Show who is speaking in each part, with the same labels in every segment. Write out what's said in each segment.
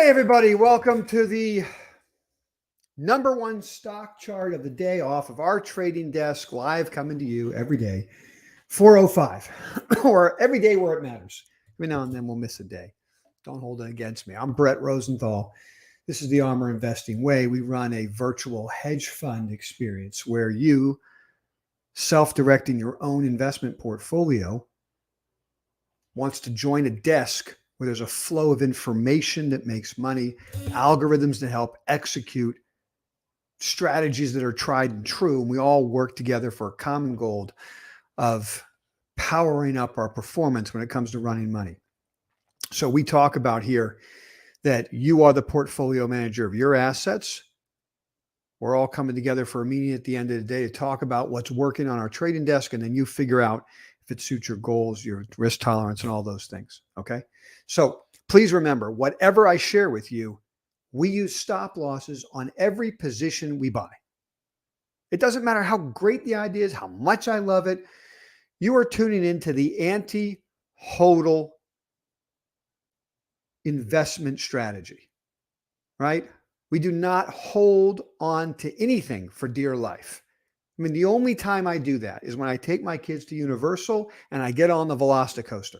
Speaker 1: Hey, everybody. Welcome to the number one stock chart of the day off of our trading desk, live coming to you every day, 4:05, or every day where it matters. Every now and then we'll miss a day. Don't hold it against me. I'm Brett Rosenthal. This is the ARMR Investing Way. We run a virtual hedge fund experience where you, self-directing your own investment portfolio, wants to join a desk where there's a flow of information that makes money, algorithms that help execute strategies that are tried and true. And we all work together for a common goal of powering up our performance when it comes to running money. So we talk about here that you are the portfolio manager of your assets. We're all coming together for a meeting at the end of the day to talk about what's working on our trading desk, and then you figure out if it suits your goals, your risk tolerance, and all those things. Okay. So please remember, whatever I share with you, we use stop losses on every position we buy. It doesn't matter how great the idea is, how much I love it. You are tuning into the anti-hodl investment strategy, right? We do not hold on to anything for dear life. I mean, the only time I do that is when I take my kids to Universal and I get on the Velocicoaster.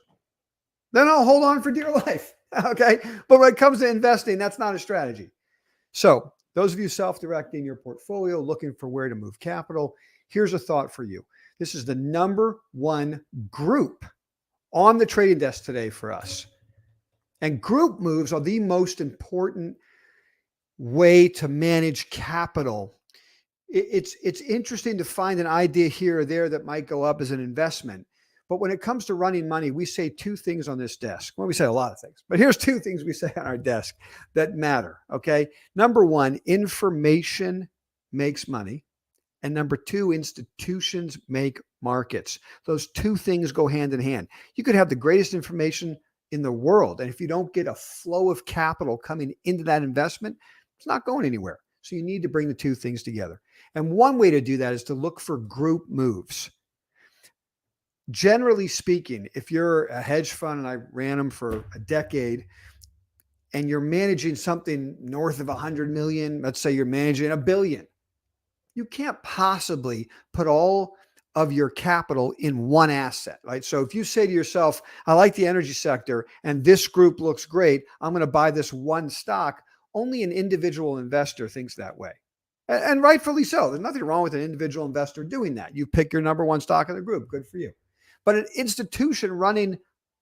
Speaker 1: Then I'll hold on for dear life. Okay. But when it comes to investing, that's not a strategy. So those of you self-directing your portfolio, looking for where to move capital, here's a thought for you. This is the number one group on the trading desk today for us. And group moves are the most important way to manage capital. It's interesting to find an idea here or there that might go up as an investment. But when it comes to running money, we say two things on this desk. Well, we say a lot of things, but here's two things we say on our desk that matter, okay? Number one, information makes money. And number two, institutions make markets. Those two things go hand in hand. You could have the greatest information in the world, and if you don't get a flow of capital coming into that investment, it's not going anywhere. So you need to bring the two things together. And one way to do that is to look for group moves. Generally speaking, if you're a hedge fund, and I ran them for a decade, and you're managing something north of 100 million, let's say you're managing $1 billion, you can't possibly put all of your capital in one asset, right? So if you say to yourself, I like the energy sector and this group looks great, I'm going to buy this one stock, only an individual investor thinks that way. And rightfully so. There's nothing wrong with an individual investor doing that. You pick your number one stock in the group. Good for you. But an institution running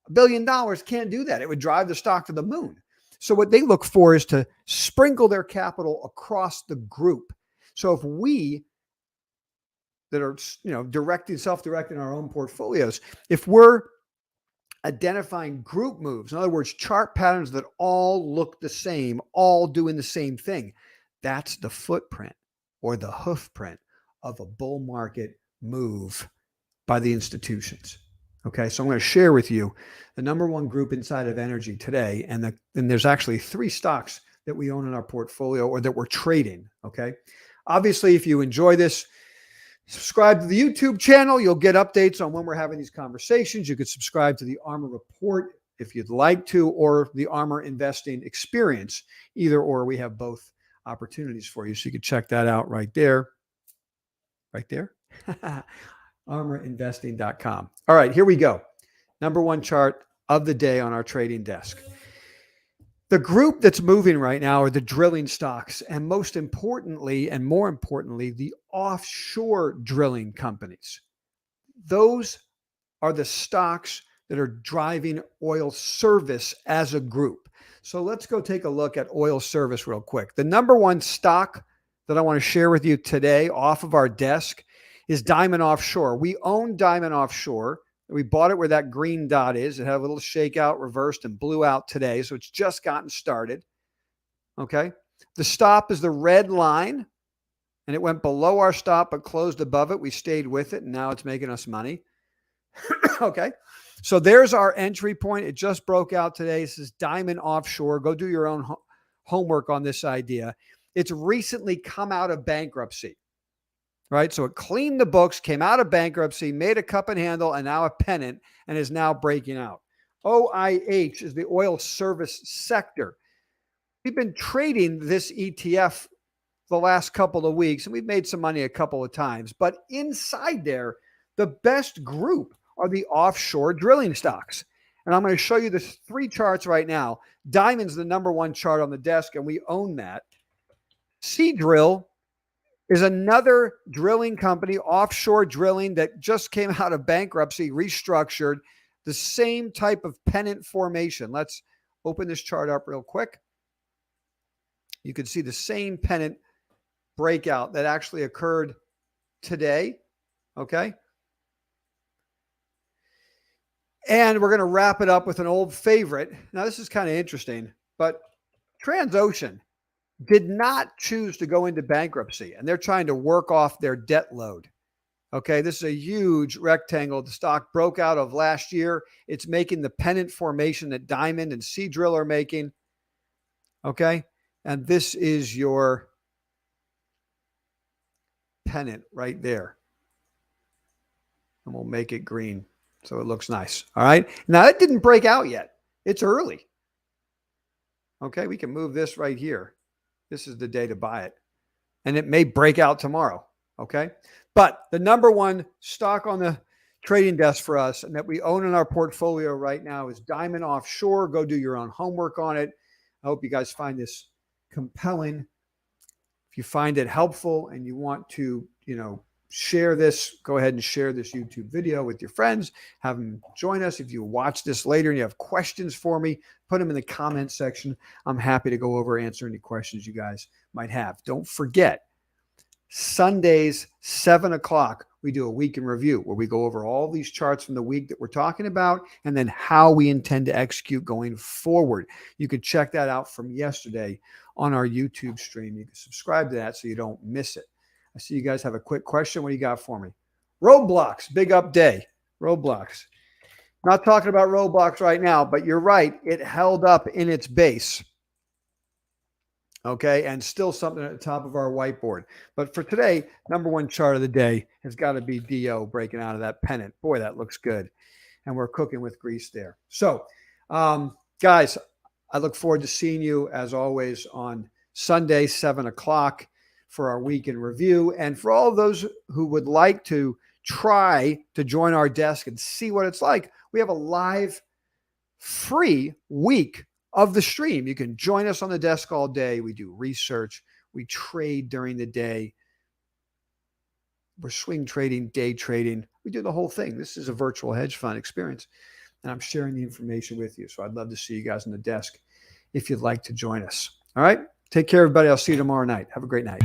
Speaker 1: $1 billion can't do that. It would drive the stock to the moon. So what they look for is to sprinkle their capital across the group. So if we that are, self-directing our own portfolios, if we're identifying group moves, in other words, chart patterns that all look the same, all doing the same thing, that's the footprint or the hoof print of a bull market move by the institutions. Okay, so I'm going to share with you the number one group inside of energy today, and there's actually 3 stocks that we own in our portfolio or that we're trading. Okay, obviously, if you enjoy this, subscribe to the YouTube channel. You'll get updates on when we're having these conversations. You could subscribe to the ARMR Report if you'd like to, or the ARMR Investing Experience. Either or, we have both opportunities for you. So you can check that out right there. Right there. ARMRinvesting.com. All right, here we go. Number one chart of the day on our trading desk. The group that's moving right now are the drilling stocks, and most importantly, and more importantly, the offshore drilling companies. Those are the stocks that are driving oil service as a group. So let's go take a look at oil service real quick. The number one stock that I want to share with you today off of our desk is Diamond Offshore. We own Diamond Offshore. We bought it where that green dot is. It had a little shakeout, reversed, and blew out today. So it's just gotten started. Okay. The stop is the red line, and it went below our stop but closed above it. We stayed with it, and now it's making us money. Okay. So there's our entry point. It just broke out today. This is Diamond Offshore. Go do your own homework on this idea. It's recently come out of bankruptcy. Right? So it cleaned the books, came out of bankruptcy, made a cup and handle, and now a pennant, and is now breaking out. OIH is the oil service sector. we've been trading this ETF the last couple of weeks, and we've made some money a couple of times. But inside there, the best group are the offshore drilling stocks. And I'm going to show you the 3 charts right now. Diamond's the #1 chart on the desk, and we own that. Seadrill is another drilling company, offshore drilling, that just came out of bankruptcy, restructured, the same type of pennant formation. Let's open this chart up real quick. You can see the same pennant breakout that actually occurred today. Okay. And we're going to wrap it up with an old favorite. Now, this is kind of interesting, but Transocean did not choose to go into bankruptcy, and they're trying to work off their debt load. Okay, this is a huge rectangle the stock broke out of last year. It's making the pennant formation that Diamond and Seadrill are making. Okay, and this is your pennant right there. And we'll make it green so it looks nice. All right, now it didn't break out yet. It's early. Okay, we can move this right here. This is the day to buy it. And it may break out tomorrow. Okay. But the #1 stock on the trading desk for us and that we own in our portfolio right now is Diamond Offshore. Go do your own homework on it. I hope you guys find this compelling. If you find it helpful and you want to, share this, go ahead and share this YouTube video with your friends. Have them join us. If you watch this later and you have questions for me, put them in the comment section. I'm happy to go over, answer any questions you guys might have. Don't forget, Sundays, 7 o'clock, we do a week in review where we go over all these charts from the week that we're talking about and then how we intend to execute going forward. You can check that out from yesterday on our YouTube stream. You can subscribe to that so you don't miss it. I see you guys have a quick question. What do you got for me? Roblox, big up day. Roblox. Not talking about Roblox right now, but you're right. It held up in its base. Okay, and still something at the top of our whiteboard. But for today, #1 chart of the day has got to be DO breaking out of that pennant. Boy, that looks good. And we're cooking with grease there. So, guys, I look forward to seeing you, as always, on Sunday, 7 o'clock for our week in review. And for all of those who would like to try to join our desk and see what it's like, we have a live free week of the stream. You can join us on the desk all day. We do research. We trade during the day. We're swing trading, day trading. We do the whole thing. This is a virtual hedge fund experience. And I'm sharing the information with you. So I'd love to see you guys on the desk if you'd like to join us. All right. Take care, everybody. I'll see you tomorrow night. Have a great night.